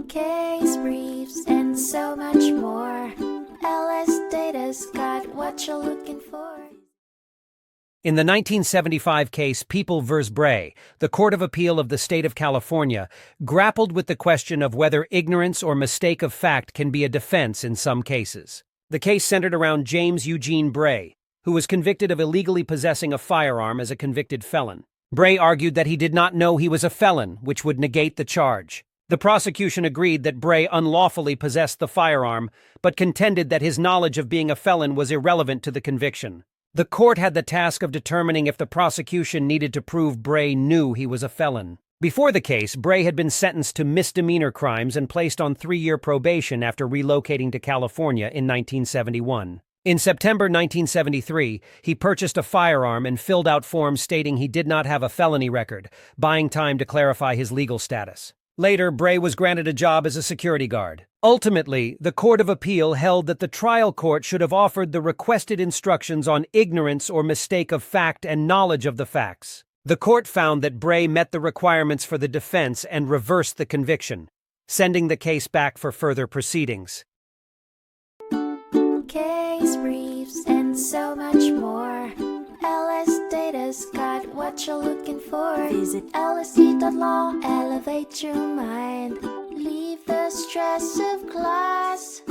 case briefs, and so much more. LSData's got what you're looking for. In the 1975 case People v. Bray, the Court of Appeal of the State of California grappled with the question of whether ignorance or mistake of fact can be a defense in some cases. The case centered around James Eugene Bray, who was convicted of illegally possessing a firearm as a convicted felon. Bray argued that he did not know he was a felon, which would negate the charge. The prosecution agreed that Bray unlawfully possessed the firearm, but contended that his knowledge of being a felon was irrelevant to the conviction. The court had the task of determining if the prosecution needed to prove Bray knew he was a felon. Before the case, Bray had been sentenced to misdemeanor crimes and placed on 3-year probation after relocating to California in 1971. In September 1973, he purchased a firearm and filled out forms stating he did not have a felony record, buying time to clarify his legal status. Later, Bray was granted a job as a security guard. Ultimately, the Court of Appeal held that the trial court should have offered the requested instructions on ignorance or mistake of fact and knowledge of the facts. The court found that Bray met the requirements for the defense and reversed the conviction, sending the case back for further proceedings. Case briefs, and so much more. LSData's got what you're looking for. Visit lsd.law, elevate your mind. Leave the stress of class.